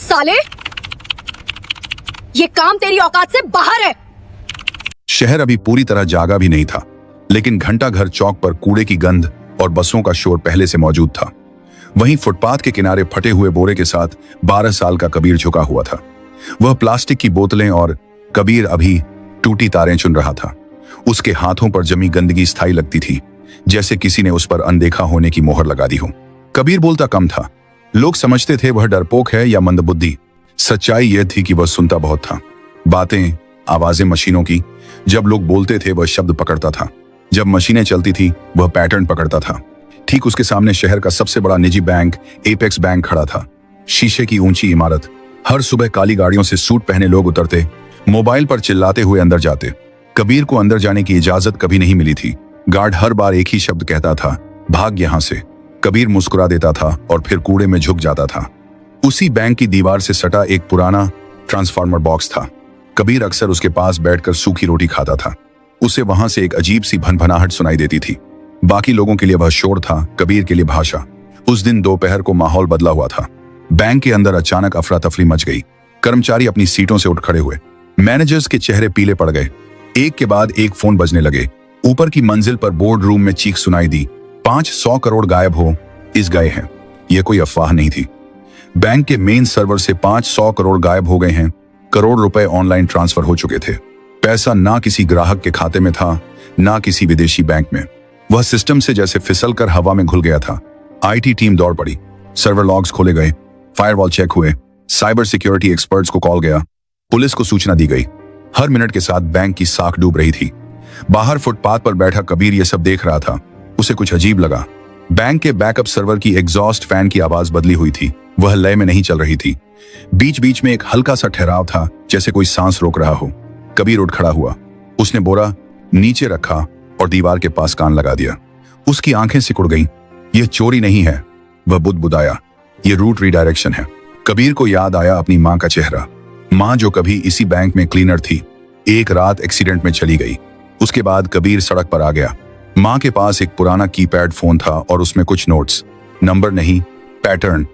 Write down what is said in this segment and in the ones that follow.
साले, ये काम तेरी औकात से बाहर है। शहर अभी पूरी तरह जागा भी नहीं था, लेकिन घंटा घर चौक पर कूड़े की गंध और बसों का शोर पहले से मौजूद था। वहीं फुटपाथ के किनारे फटे हुए बोरे के साथ 12 साल का कबीर झुका हुआ था। वह प्लास्टिक की बोतलें और कबीर अभी टूटी तारें चुन रहा था। उसके हाथों पर जमी गंदगी स्थायी लगती थी, जैसे किसी ने उस पर अनदेखा होने की मोहर लगा दी हो। कबीर बोलता कम था। लोग समझते थे वह डरपोक है या मंदबुद्धि। सच्चाई यह थी कि वह सुनता बहुत था। बातें, आवाजें मशीनों की। जब लोग बोलते थे वह शब्द पकड़ता था, जब मशीनें चलती थी वह पैटर्न पकड़ता था। ठीक उसके सामने शहर का सबसे बड़ा निजी बैंक एपेक्स बैंक खड़ा था। शीशे की ऊंची इमारत। हर सुबह काली गाड़ियों से सूट पहने लोग उतरते, मोबाइल पर चिल्लाते हुए अंदर जाते। कबीर को अंदर जाने की इजाजत कभी नहीं मिली थी। गार्ड हर बार एक ही शब्द कहता था, भाग यहां से। कबीर मुस्कुरा देता था और फिर कूड़े में झुक जाता था। उसी बैंक की दीवार से सटा एक पुराना ट्रांसफार्मर बॉक्स था। कबीर अक्सर उसके पास बैठकर सूखी रोटी खाता था। उसे वहां से एक अजीब सी भनभनाहट सुनाई देती थी। बाकी लोगों के लिए वह शोर था, कबीर के लिए भाषा। उस दिन दोपहर को माहौल बदला हुआ था। बैंक के अंदर अचानक अफरा तफरी मच गई। कर्मचारी अपनी सीटों से उठ खड़े हुए। मैनेजर्स के चेहरे पीले पड़ गए। एक के बाद एक फोन बजने लगे। ऊपर की मंजिल पर बोर्ड रूम में चीख सुनाई दी, 500 करोड़ गायब हो, इस गए हैं। यह कोई अफवाह नहीं थी। बैंक के मेन सर्वर से 500 करोड़ गायब हो गए हैं। करोड़ रुपए ऑनलाइन ट्रांसफर हो चुके थे। पैसा ना किसी ग्राहक के खाते में था, ना किसी विदेशी बैंक में। वह सिस्टम से जैसे फिसल कर हवा में घुल गया था। आईटी टीम दौड़ पड़ी। सर्वर लॉग्स खोले गए, फायरवॉल चेक हुए, साइबर सिक्योरिटी एक्सपर्ट्स को कॉल गया, पुलिस को सूचना दी गई। हर मिनट के साथ बैंक की साख डूब रही थी। बाहर फुटपाथ पर बैठा कबीर यह सब देख रहा था। उसे कुछ अजीब लगा। बैंक के बैकअप सर्वर की एग्जॉस्ट फैन की आवाज बदली हुई थी। वह लय में नहीं चल रही थी। बीच बीच में एक हल्का सा ठहराव था, जैसे कोई सांस रोक रहा हो। कबीर उठ खड़ा हुआ। उसने बोरा नीचे रखा और दीवार के पास कान लगा दिया। उसकी आंखें सिकुड़ गईं। यह चोरी नहीं है, वह बुदबुदाया, यह रूट रीडायरेक्शन है। कबीर को याद आया अपनी मां का चेहरा। मां जो कभी इसी बैंक में क्लीनर थी, एक रात एक्सीडेंट में चली गई। उसके बाद कबीर सड़क पर आ गया। मां के पास एक पुराना कीपैड फोन था और उसमें कुछ नोट्स, नंबर नहीं, पैटर्न।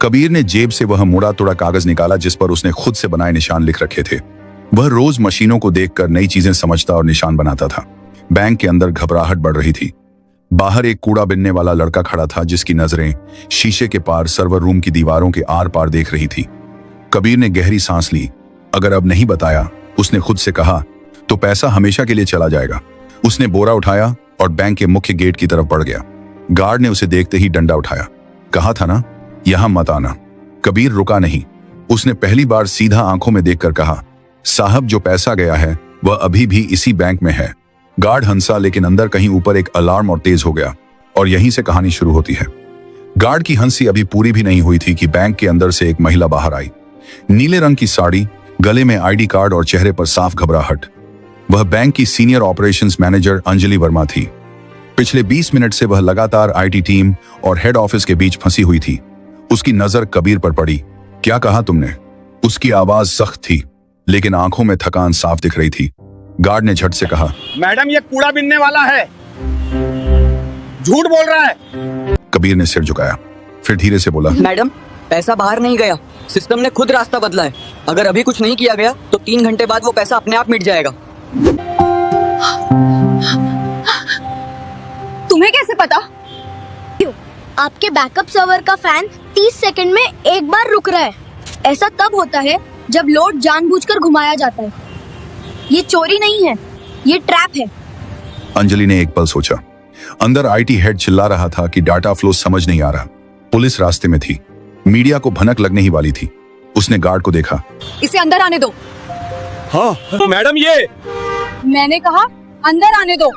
कबीर ने जेब से वह मुड़ा तुड़ा कागज निकाला जिस पर उसने खुद से बनाए निशान लिख रखे थे। वह रोज मशीनों को देखकर नई चीजें समझता और निशान बनाता था। बैंक के अंदर घबराहट बढ़ रही थी। बाहर एक कूड़ा बिनने वाला लड़का खड़ा था, जिसकी नजरें शीशे के पार सर्वर रूम की दीवारों के आर पार देख रही थी। कबीर ने गहरी सांस ली। अगर अब नहीं बताया, उसने खुद से कहा, तो पैसा हमेशा के लिए चला जाएगा। उसने बोरा उठाया और बैंक के मुख्य गेट की तरफ बढ़ गया। गार्ड ने उसे देखते ही डंडा उठाया। कहा था ना, यहां मत आना। कबीर रुका नहीं। उसने पहली बार सीधा आंखों में देखकर कहा, साहब जो पैसा गया है वह अभी भी इसी बैंक में है। गार्ड हंसा, लेकिन अंदर कहीं ऊपर एक अलार्म और तेज हो गया। और यहीं से कहानी शुरू होती है। गार्ड की हंसी अभी पूरी भी नहीं हुई थी कि बैंक के अंदर से एक महिला बाहर आई। नीले रंग की साड़ी, गले में आईडी कार्ड और चेहरे पर साफ घबराहट। वह बैंक की senior operations manager Anjali Verma थी। पिछले 20 मिनट से वह लगातार आईटी टीम और हेड ऑफिस के बीच फंसी हुई थी। उसकी नजर कबीर पर पड़ी। क्या कहा तुमने? उसकी आवाज सख्त थी, लेकिन आंखों में थकान साफ दिख रही थी। गार्ड ने झट से कहा, मैडम ये कूड़ा बिनने वाला है, झूठ बोल रहा है। कबीर ने सिर झुकाया, फिर धीरे से बोला, मैडम पैसा बाहर नहीं गया, सिस्टम ने खुद रास्ता बदला है। अगर अभी कुछ नहीं किया गया तो 3 घंटे बाद वो पैसा अपने आप मिट जाएगा। तुम्हें कैसे पता? आपके बैकअप सर्वर का फैन 30 सेकंड में एक बार रुक रहा है। ऐसा तब होता है जब लोड जानबूझकर घुमाया जाता है। ये चोरी नहीं है, ये ट्रैप है। अंजलि ने एक पल सोचा। अंदर आईटी हेड चिल्ला रहा था कि डाटा फ्लो समझ नहीं आ रहा। पुलिस रास्ते में थी, मीडिया को भनक लगने ही वाली थी। उसने गार्ड को देखा। इसे अंदर आने दो। हाँ मैडम, ये मैंने कहा अंदर आने दो।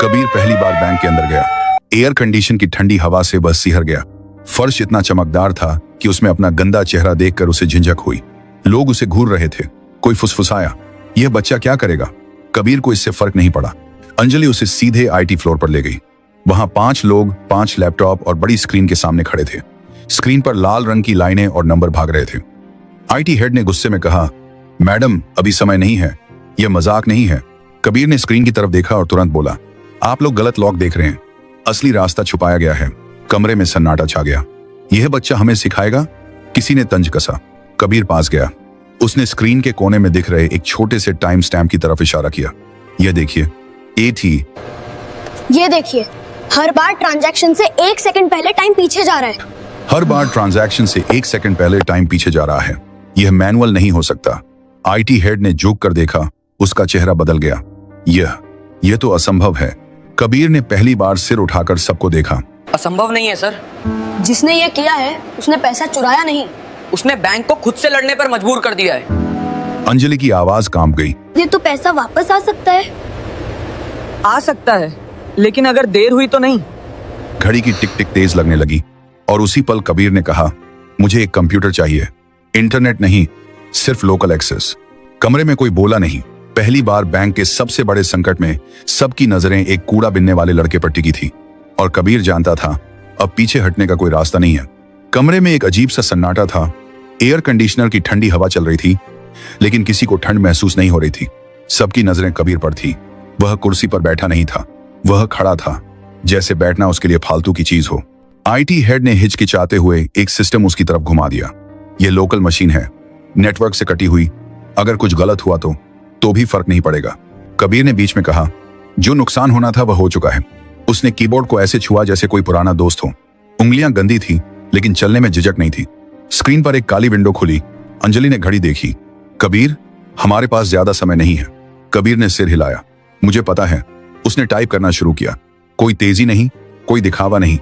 कबीर पहली बार बैंक के अंदर गया। एयर कंडीशन की ठंडी हवा से वह सिहर गया। फर्श इतना चमकदार था कि उसमें अपना गंदा चेहरा देखकर उसे झिंझक हुई। लोग उसे घूर रहे थे। कोई फुसफुसाया, यह बच्चा क्या करेगा? कबीर को इससे फर्क नहीं पड़ा। अंजलि उसे सीधे आईटी फ्लोर पर ले गई। वहां 5 लोग 5 लैपटॉप और बड़ी स्क्रीन के सामने खड़े थे। स्क्रीन पर लाल रंग की लाइनें और नंबर भाग रहे थे। आईटी हेड ने गुस्से में कहा, मैडम अभी समय नहीं है, यह मजाक नहीं है। कबीर ने स्क्रीन की तरफ देखा और तुरंत बोला, आप लोग गलत लॉक देख रहे हैं। असली रास्ता छुपाया गया है। कमरे में सन्नाटा छा गया। यह बच्चा हमें सिखाएगा। किसी ने तंज कसा। कबीर पास गया। उसने स्क्रीन के कोने में दिख रहे एक छोटे से टाइम स्टैम्प की तरफ इशारा किया। यह देखिए, 8 ही। ये देखिए, हर बार ट्रांजैक्शन से 1 सेकंड पहले टाइम पीछे जा रहा है। हर बार ट्रांजैक्शन से 1 सेकंड पहले टाइम पीछे जा रहा है। यह मैनुअल नहीं हो सकता। आईटी हेड ने झुक कर देखा। उसका चेहरा बदल गया। यह तो असंभव है। कबीर ने पहली बार सिर उठाकर सबको देखा। असंभव नहीं है सर। जिसने ये किया है उसने पैसा चुराया नहीं, उसने बैंक को खुद से लड़ने पर मजबूर कर दिया है। अंजलि की आवाज कांप गई। ये तो पैसा वापस आ सकता है। आ सकता है, लेकिन अगर देर हुई तो नहीं। घड़ी की टिक टिक तेज लगने लगी और उसी पल कबीर ने कहा, मुझे एक कंप्यूटर चाहिए। इंटरनेट नहीं, सिर्फ लोकल एक्सेस। कमरे में कोई बोला नहीं। पहली बार बैंक के सबसे बड़े संकट में सबकी नजरें एक कूड़ा बिनने वाले लड़के पर टिकी थी और कबीर जानता था अब पीछे हटने का कोई रास्ता नहीं है। कमरे में एक अजीब सा सन्नाटा था। एयर कंडीशनर की ठंडी हवा चल रही थी, लेकिन किसी को ठंड महसूस नहीं हो रही थी। सबकी नजरें कबीर पर थी। वह कुर्सी पर बैठा नहीं था, वह खड़ा था, जैसे बैठना उसके लिए फालतू की चीज हो। आईटी हेड ने हिचकिचाते हुए एक सिस्टम उसकी तरफ घुमा दिया। यह लोकल मशीन है, नेटवर्क से कटी हुई। अगर कुछ गलत हुआ तो भी फर्क नहीं पड़ेगा। कबीर ने बीच में कहा, जो नुकसान होना था वह हो चुका है। उसने कीबोर्ड को ऐसे छुआ जैसे कोई पुराना दोस्त हो। उंगलियां गंदी थी, लेकिन चलने में झिझक नहीं थी। स्क्रीन पर एक काली विंडो खुली। अंजलि ने घड़ी देखी। कबीर, हमारे पास ज्यादा समय नहीं है। कबीर ने सिर हिलाया। मुझे पता है। उसने टाइप करना शुरू किया। कोई तेजी नहीं, कोई दिखावा नहीं।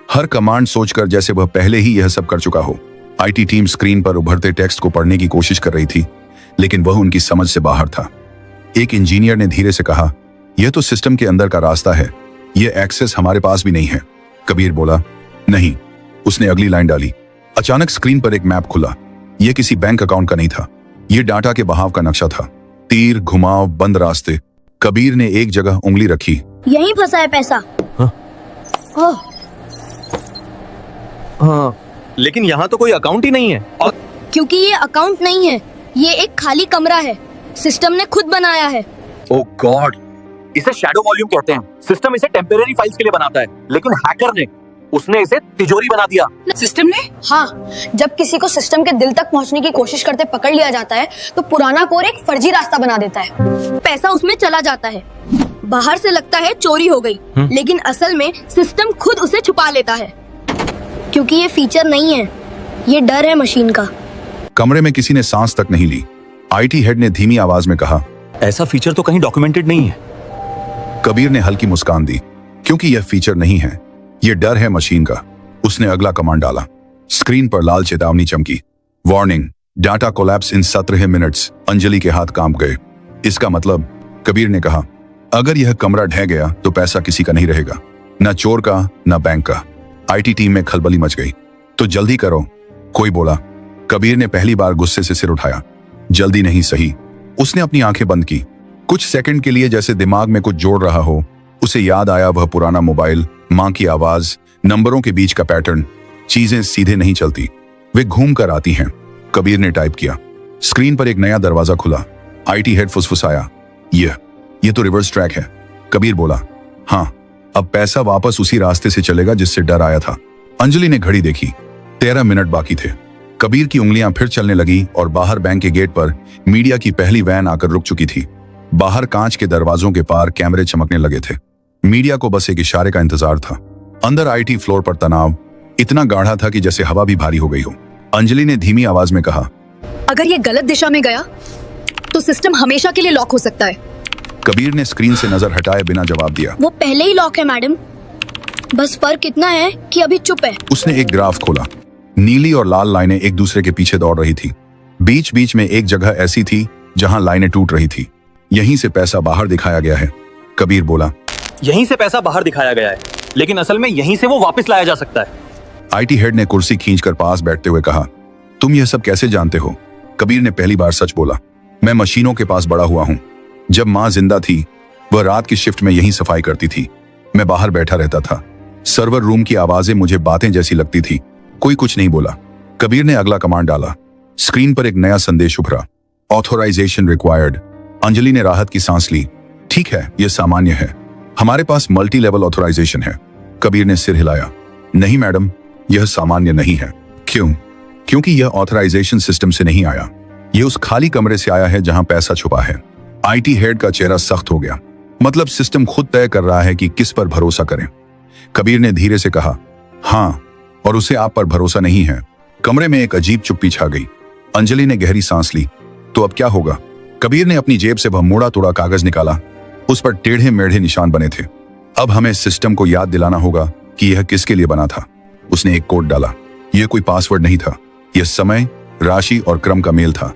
हर कमांड सोचकर जैसे वह पहले ही यह सब कर चुका हो। आईटी टीम स्क्रीन पर उभरते टेक्स्ट को पढ़ने की कोशिश कर रही थी, लेकिन वह उनकी समझ से बाहर था। एक इंजीनियर ने धीरे से कहा, यह तो सिस्टम के अंदर का रास्ता है, यह एक्सेस हमारे पास भी नहीं है। कबीर बोला, नहीं। उसने अगली लाइन डाली। अचानक स्क्रीन पर एक मैप खुला। यह किसी बैंक अकाउंट का नहीं था, यह डाटा के बहाव का नक्शा था। तीर, घुमाव, बंद रास्ते। कबीर ने एक जगह उंगली रखी। यहीं फंसा है पैसा। ओह, हाँ, लेकिन यहाँ तो कोई अकाउंट ही नहीं है। और क्योंकि ये अकाउंट नहीं है, ये एक खाली कमरा है। सिस्टम ने खुद बनाया है। ओह गॉड, इसे शैडो वॉल्यूम कहते हैं। सिस्टम इसे टेम्परेरी फाइल्स के लिए बनाता है, लेकिन हैकर ने उसने इसे तिजोरी बना दिया। सिस्टम ने? हाँ, जब किसी को सिस्टम के दिल तक पहुंचने की कोशिश करते पकड़ लिया जाता है तो पुराना कोर एक फर्जी रास्ता बना देता है। पैसा उसमें चला जाता है। बाहर से लगता है चोरी हो गई, लेकिन असल में सिस्टम खुद उसे छुपा लेता है। क्योंकि ये फीचर नहीं है, ये डर है मशीन का। कमरे में किसी ने सांस तक नहीं ली। आईटी हेड ने धीमी आवाज में कहा, ऐसा फीचर तो कहीं डॉक्यूमेंटेड नहीं है। कबीर ने हल्की मुस्कान दी। क्योंकि यह फीचर नहीं है, यह डर है मशीन का। उसने अगला कमांड डाला। स्क्रीन पर लाल चेतावनी चमकी। वार्निंग, डाटा कोलैप्स इन 17 मिनट्स। अंजलि के हाथ कांप गए। इसका मतलब? कबीर ने कहा, अगर यह कमरा ढह गया तो पैसा किसी का नहीं रहेगा, न चोर का न बैंक का। आईटी टीम में खलबली मच गई। तो जल्दी करो, कोई बोला। कबीर ने पहली बार गुस्से से सिर उठाया। जल्दी नहीं सही। उसने अपनी आंखें बंद की। कुछ सेकंड के लिए जैसे दिमाग में कुछ जोड़ रहा हो। उसे याद आया वह पुराना मोबाइल, मां की आवाज, नंबरों के बीच का पैटर्न। चीजें सीधे नहीं चलती, वे घूम कर आती हैं। कबीर ने टाइप किया। स्क्रीन पर एक नया दरवाजा खुला। आईटी हेड फुसफुसाया, यह तो रिवर्स ट्रैक है। कबीर बोला, हाँ, अब पैसा वापस उसी रास्ते से चलेगा जिससे डर आया था। अंजलि ने घड़ी देखी। 13 मिनट बाकी थे। कबीर की उंगलियां फिर चलने लगी और बाहर बैंक के गेट पर मीडिया की पहली वैन आकर रुक चुकी थी। बाहर कांच के दरवाजों के पार कैमरे चमकने लगे थे। मीडिया को बस एक इशारे का इंतजार था। अंदर आईटी फ्लोर पर तनाव इतना गाढ़ा था कि जैसे हवा भी भारी हो गई हो। अंजलि ने धीमी आवाज में कहा, अगर ये गलत दिशा में गया तो सिस्टम हमेशा के लिए लॉक हो सकता है। कबीर ने स्क्रीन से नजर हटाए बिना जवाब दिया। वो पहले ही लॉक है मैडम, बस फर्क इतना है कि अभी चुप है। उसने एक ग्राफ खोला। नीली और लाल लाइनें एक दूसरे के पीछे दौड़ रही थी। बीच बीच में एक जगह ऐसी थी जहां लाइनें टूट रही थी। यहीं से पैसा बाहर दिखाया गया है। कबीर बोला, यहीं से पैसा बाहर दिखाया गया है, लेकिन असल में यहीं से वो वापस लाया जा सकता है। आईटी हेड ने कुर्सी खींचकर पास बैठते हुए कहा, तुम यह सब कैसे जानते हो? कबीर ने पहली बार सच बोला। मैं मशीनों के पास बड़ा हुआ हूं। जब माँ जिंदा थी, वह रात की शिफ्ट में यहीं सफाई करती थी। मैं बाहर बैठा रहता था। सर्वर रूम की आवाजें मुझे बातें जैसी लगती थी। कोई कुछ नहीं बोला। कबीर ने अगला कमांड डाला। स्क्रीन पर एक नया संदेश उभरा, ऑथोराइजेशन रिक्वायर्ड। अंजलि ने राहत की सांस ली। ठीक है, यह सामान्य है, हमारे पास मल्टी लेवल ऑथोराइजेशन है। कबीर ने सिर हिलाया। नहीं मैडम, यह सामान्य नहीं है। क्यों? क्योंकि यह ऑथराइजेशन सिस्टम से नहीं आया। यह उस खाली कमरे से आया है जहां पैसा छुपा है। आईटी हेड का चेहरा सख्त हो गया। मतलब सिस्टम खुद तय कर रहा है कि किस पर भरोसा करें। कबीर ने धीरे से कहा, हाँ, और उसे आप पर भरोसा नहीं है। कमरे में एक अजीब चुप्पी छा गई। अंजलि ने गहरी सांस ली। तो अब क्या होगा? कबीर ने अपनी जेब से वह मोड़ा तोड़ा कागज निकाला। उस पर टेढ़े मेढ़े निशान बने थे। अब हमें सिस्टम को याद दिलाना होगा कि यह किसके लिए बना था। उसने एक कोड डाला। यह कोई पासवर्ड नहीं था। यह समय, राशि और क्रम का मेल था।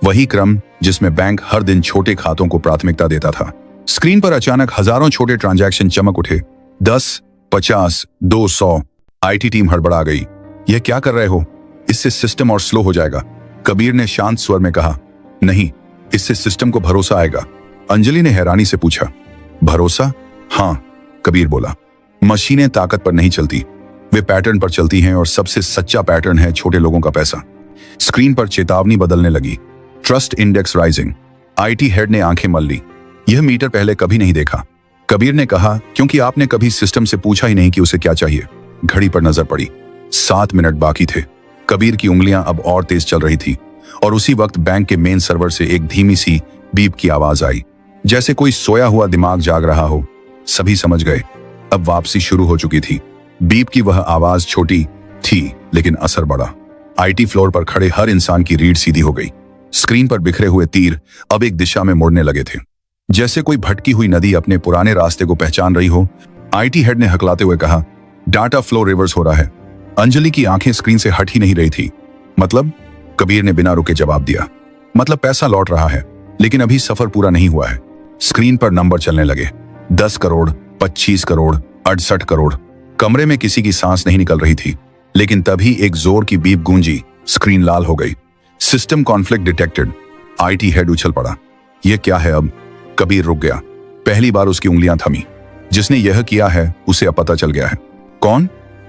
वही क्रम जिसमें बैंक हर दिन छोटे खातों को प्राथमिकता देता था। स्क्रीन पर अचानक हजारों छोटे ट्रांजैक्शन चमक उठे। 10, 50, 200। आईटी टीम हड़बड़ा गई। यह क्या कर रहे हो? इससे सिस्टम और स्लो हो जाएगा। कबीर ने शांत स्वर में कहा, नहीं, इससे सिस्टम को भरोसा आएगा। अंजलि ने हैरानी से पूछा, भरोसा? हाँ, कबीर बोला। मशीनें ताकत पर नहीं चलती, वे पैटर्न पर चलती हैं, और सबसे सच्चा पैटर्न है छोटे लोगों का पैसा। स्क्रीन पर चेतावनी बदलने लगी। Trust index rising. IT head ने आंखें मल ली। यह मीटर पहले कभी नहीं देखा। कबीर ने कहा, क्योंकि आपने कभी सिस्टम से पूछा ही नहीं कि उसे क्या चाहिए। घड़ी पर नजर पड़ी। 7 मिनट बाकी थे। कबीर की उंगलियां अब और तेज चल रही थी, और उसी वक्त बैंक के मेन सर्वर से एक धीमी सी बीप की आवाज आई, जैसे कोई सोया हुआ दिमाग जाग रहा हो। सभी समझ गए, अब वापसी शुरू हो चुकी थी। बीप की वह आवाज छोटी थी, लेकिन असर बड़ा। आईटी फ्लोर पर खड़े हर इंसान की रीढ़ सीधी हो गई। स्क्रीन पर बिखरे हुए तीर अब एक दिशा में मुड़ने लगे थे, जैसे कोई भटकी हुई नदी अपने पुराने रास्ते को पहचान रही हो। आईटी हेड ने हकलाते हुए कहा, डाटा फ्लो रिवर्स हो रहा है। अंजलि की आंखें स्क्रीन से हट ही नहीं रही थी। मतलब? कबीर ने बिना रुके जवाब दिया, मतलब पैसा लौट रहा है, लेकिन अभी सफर पूरा नहीं हुआ है। स्क्रीन पर नंबर चलने लगे। 10 करोड़, 25 करोड़, 68 करोड़। कमरे में किसी की सांस नहीं निकल रही थी, लेकिन तभी एक जोर की बीप गूंजी। स्क्रीन लाल हो गई। System conflict detected. IT head उछल पड़ा। यह क्या है अब? कबीर रुक गया। पहली बार उसकी उंगलियां थमी। जिसने यह किया है उसे अब पता चल गया है। कौन?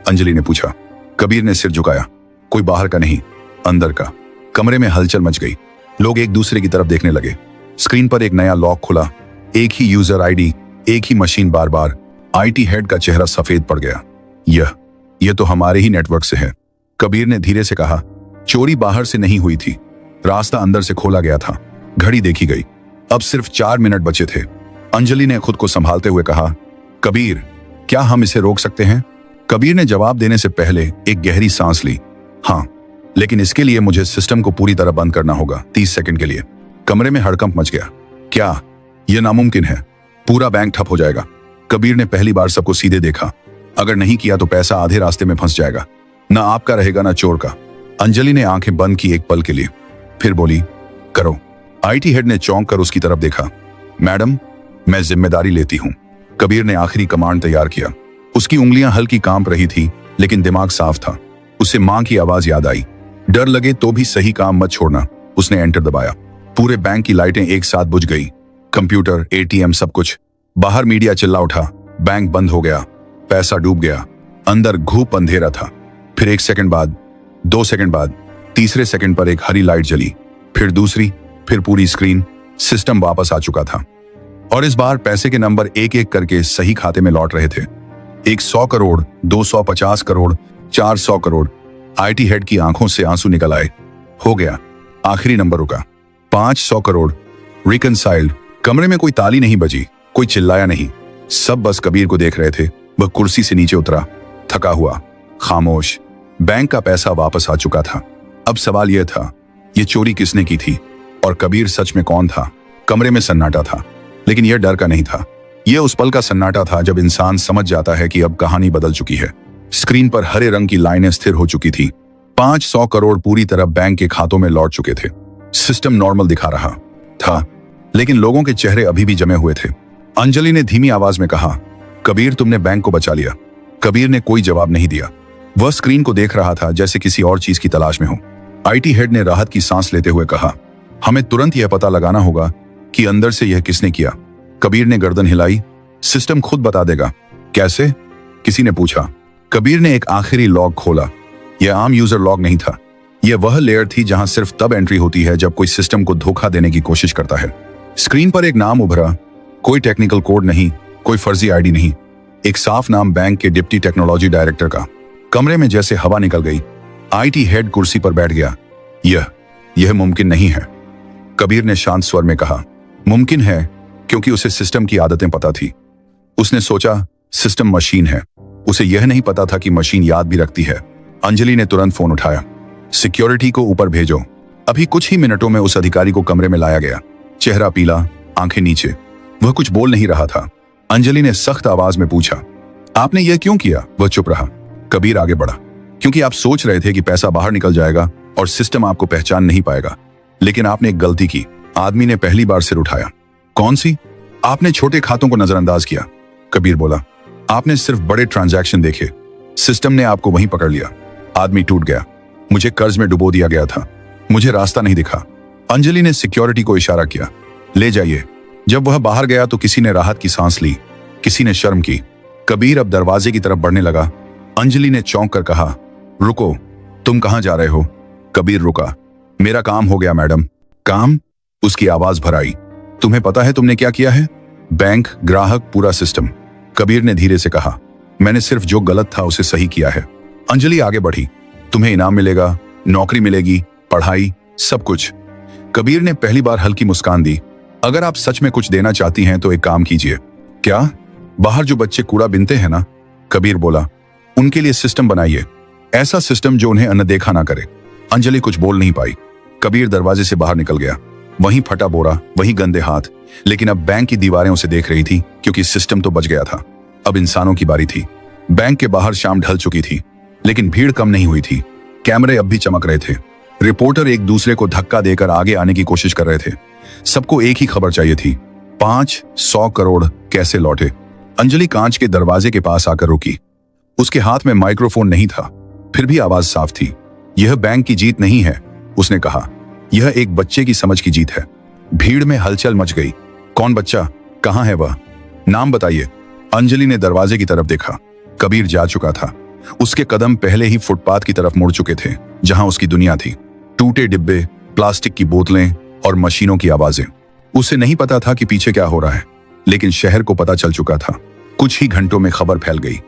अंजलि ने पूछा। कबीर ने सिर झुकाया। कोई बाहर का नहीं, अंदर का। कमरे में हलचल मच गई। लोग एक दूसरे की तरफ देखने लगे। स्क्रीन पर एक नया लॉक खुला। एक ही यूजर आईडी, एक ही मशीन। बार बार आईटी हेड का चेहरा सफेद पड़ गया। यह तो हमारे ही नेटवर्क से है। कबीर ने धीरे से कहा, चोरी बाहर से नहीं हुई थी, रास्ता अंदर से खोला गया था। घड़ी देखी गई। अब सिर्फ 4 मिनट बचे थे। अंजलि ने खुद को संभालते हुए कहा, कबीर, क्या हम इसे रोक सकते हैं? कबीर ने जवाब देने से पहले एक गहरी सांस ली। हाँ, लेकिन इसके लिए मुझे सिस्टम को पूरी तरह बंद करना होगा, 30 सेकंड के लिए। कमरे में हड़कंप मच गया। क्या? यह नामुमकिन है। पूरा बैंक ठप हो जाएगा। कबीर ने पहली बार सबको सीधे देखा। अगर नहीं किया तो पैसा आधे रास्ते में फंस जाएगा। ना आपका रहेगा ना चोर का। अंजलि ने आंखें बंद की एक पल के लिए, फिर बोली, करो। आईटी हेड ने चौंक कर उसकी तरफ देखा। मैडम, मैं जिम्मेदारी लेती हूं। कबीर ने आखिरी कमांड तैयार किया। उसकी उंगलियां हल्की कांप रही थी, लेकिन दिमाग साफ था। उसे मां की आवाज याद आई, डर लगे तो भी सही काम मत छोड़ना। उसने एंटर दबाया। पूरे बैंक की लाइटें एक साथ बुझ गई। कंप्यूटर, एटीएम, सब कुछ। बाहर मीडिया चिल्ला उठा, बैंक बंद हो गया, पैसा डूब गया। अंदर घूप अंधेरा था। फिर 1 सेकंड बाद, 2 सेकंड बाद, तीसरे सेकंड पर एक हरी लाइट जली, फिर दूसरी, फिर पूरी स्क्रीन। सिस्टम वापस आ चुका था, और इस बार पैसे के नंबर एक एक करके सही खाते में लौट रहे थे। 100 करोड़, 250 करोड़, 400 करोड़। आईटी हेड की आंखों से आंसू निकल आए। हो गया। आखिरी नंबर रुका। 500 करोड़। रिकनसाइल्ड। कमरे में कोई ताली नहीं बजी, कोई चिल्लाया नहीं। सब बस कबीर को देख रहे थे। वह कुर्सी से नीचे उतरा, थका हुआ, खामोश। बैंक का पैसा वापस आ चुका था। अब सवाल यह था, यह चोरी किसने की थी, और कबीर सच में कौन था? कमरे में सन्नाटा था, लेकिन यह डर का नहीं था। यह उस पल का सन्नाटा था जब इंसान समझ जाता है कि अब कहानी बदल चुकी है। स्क्रीन पर हरे रंग की लाइनें स्थिर हो चुकी थी। 500 करोड़ पूरी तरह बैंक के खातों में लौट चुके थे। सिस्टम नॉर्मल दिखा रहा था, लेकिन लोगों के चेहरे अभी भी जमे हुए थे। अंजलि ने धीमी आवाज में कहा, कबीर, तुमने बैंक को बचा लिया। कबीर ने कोई जवाब नहीं दिया। वह स्क्रीन को देख रहा था जैसे किसी और चीज की तलाश में हो। आईटी हेड ने राहत की सांस लेते हुए कहा, हमें तुरंत यह पता लगाना होगा कि अंदर से यह किसने किया। कबीर ने गर्दन हिलाई। सिस्टम खुद बता देगा। कैसे? किसी ने पूछा। कबीर ने एक आखिरी लॉग खोला। यह आम यूजर लॉग नहीं था। यह वह लेयर थी जहां सिर्फ तब एंट्री होती है जब कोई सिस्टम को धोखा देने की कोशिश करता है। स्क्रीन पर एक नाम उभरा। कोई टेक्निकल कोड नहीं, कोई फर्जी आईडी नहीं, एक साफ नाम बैंक के डिप्टी टेक्नोलॉजी डायरेक्टर का। कमरे में जैसे हवा निकल गई। आईटी हेड कुर्सी पर बैठ गया। यह मुमकिन नहीं है, कबीर ने शांत स्वर में कहा। मुमकिन है क्योंकि उसे सिस्टम की आदतें पता थी। उसने सोचा सिस्टम मशीन है, उसे यह नहीं पता था कि मशीन याद भी रखती है। अंजलि ने तुरंत फोन उठाया। सिक्योरिटी को ऊपर भेजो। अभी कुछ ही मिनटों में उस अधिकारी को कमरे में लाया गया। चेहरा पीला, आंखें नीचे, वह कुछ बोल नहीं रहा था। अंजलि ने सख्त आवाज में पूछा, आपने यह क्यों किया? वह चुप रहा। कबीर आगे बढ़ा, क्योंकि आप सोच रहे थे कि पैसा बाहर निकल जाएगा और सिस्टम आपको पहचान नहीं पाएगा। लेकिन आपने एक गलती की। आदमी ने पहली बार सिर उठाया। कौन सी? आपने छोटे खातों को नजरअंदाज किया। कबीर बोला, आपने सिर्फ बड़े ट्रांजैक्शन देखे, सिस्टम ने आपको वहीं पकड़ लिया। आदमी टूट गया। मुझे कर्ज में डुबो दिया गया था, मुझे रास्ता नहीं दिखा। अंजलि ने सिक्योरिटी को इशारा किया, ले जाइए। जब वह बाहर गया तो किसी ने राहत की सांस ली, किसी ने शर्म की। कबीर अब दरवाजे की तरफ बढ़ने लगा। अंजलि ने चौंक कर कहा, रुको, तुम कहां जा रहे हो? कबीर रुका। मेरा काम हो गया मैडम। काम? उसकी आवाज भर आई। तुम्हें पता है तुमने क्या किया है? बैंक, ग्राहक, पूरा सिस्टम। कबीर ने धीरे से कहा, मैंने सिर्फ जो गलत था उसे सही किया है। अंजलि आगे बढ़ी। तुम्हें इनाम मिलेगा, नौकरी मिलेगी, पढ़ाई, सब कुछ। कबीर ने पहली बार हल्की मुस्कान दी। अगर आप सच में कुछ देना चाहती हैं तो एक काम कीजिए। क्या? बाहर जो बच्चे कूड़ा बिनते हैं ना, कबीर बोला, उनके लिए सिस्टम बनाइए, ऐसा सिस्टम जो उन्हें अनदेखा ना करे। अंजलि कुछ बोल नहीं पाई। कबीर दरवाजे से बाहर निकल गया। वहीं फटा बोरा, वहीं गंदे हाथ, लेकिन अब बैंक की दीवारें उसे देख रही थी, क्योंकि सिस्टम तो बच गया था। अब इंसानों की बारी थी। बैंक के बाहर शाम ढल चुकी थी, लेकिन भीड़ कम नहीं हुई थी। कैमरे अब भी चमक रहे थे। रिपोर्टर एक दूसरे को धक्का देकर आगे आने की कोशिश कर रहे थे। सबको एक ही खबर चाहिए थी, 500 करोड़ कैसे लौटे। अंजलि कांच के दरवाजे के पास आकर रुकी। उसके हाथ में माइक्रोफोन नहीं था, फिर भी आवाज साफ थी। यह बैंक की जीत नहीं है, उसने कहा, यह एक बच्चे की समझ की जीत है। भीड़ में हलचल मच गई। कौन बच्चा? कहां है वह? नाम बताइए। अंजलि ने दरवाजे की तरफ देखा। कबीर जा चुका था। उसके कदम पहले ही फुटपाथ की तरफ मुड़ चुके थे, जहां उसकी दुनिया थी। टूटे डिब्बे, प्लास्टिक की बोतलें और मशीनों की आवाजें। उसे नहीं पता था कि पीछे क्या हो रहा है, लेकिन शहर को पता चल चुका था। कुछ ही घंटों में खबर फैल गई।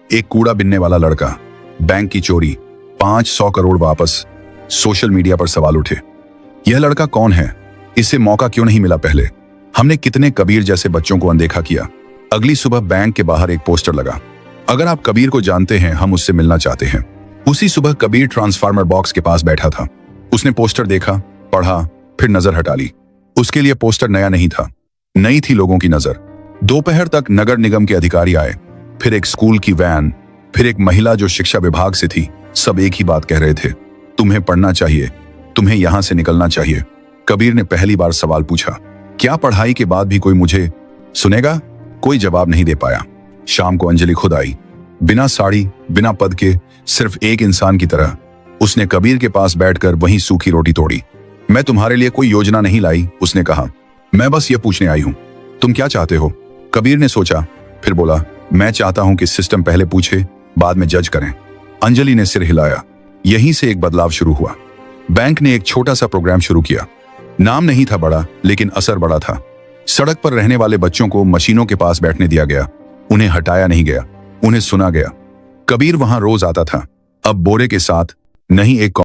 एक कूड़ा बिनने वाला लड़का, बैंक की चोरी, 500 करोड़ वापस। सोशल मीडिया पर सवाल उठे, यह लड़का कौन है? इसे मौका क्यों नहीं मिला पहले? हमने कितने कबीर जैसे बच्चों को अनदेखा किया। अगली सुबह बैंक के बाहर एक पोस्टर लगा, अगर आप कबीर को जानते हैं, हम उससे मिलना चाहते हैं। उसी सुबह कबीर ट्रांसफार्मर बॉक्स के पास बैठा था। उसने पोस्टर देखा, पढ़ा, फिर नजर हटा ली। उसके लिए पोस्टर नया नहीं था, नई थी लोगों की नजर। दोपहर तक नगर निगम के अधिकारी आए, फिर एक स्कूल की वैन, फिर एक महिला जो शिक्षा विभाग से थी। सब एक ही बात कह रहे थे, तुम्हें पढ़ना चाहिए, तुम्हें यहां से निकलना चाहिए। कबीर ने पहली बार सवाल पूछा, क्या पढ़ाई के बाद भी कोई मुझे सुनेगा? कोई जवाब नहीं दे पाया। शाम को अंजलि खुद आई, बिना साड़ी, बिना पद के, सिर्फ एक इंसान की तरह। उसने कबीर के पास बैठकर वहीं सूखी रोटी तोड़ी। मैं तुम्हारे लिए कोई योजना नहीं लाई, उसने कहा, मैं बस ये पूछने आई हूं, तुम क्या चाहते हो? कबीर ने सोचा, फिर बोला, मैं चाहता हूं कि सिस्टम पहले पूछे, बाद में जज करें। अंजलि ने सिर हिलाया। यहीं से एक बदलाव शुरू हुआ। बैंक ने एक छोटा सा प्रोग्राम शुरू किया। नाम नहीं था बड़ा, लेकिन असर बड़ा था। सड़क पर रहने वाले बच्चों को मशीनों के पास बैठने दिया गया। उन्हें हटाया नहीं गया, उन्हें सुना गया। कबीर वहां रोज आता था, अब बोरे के साथ, नहीं एक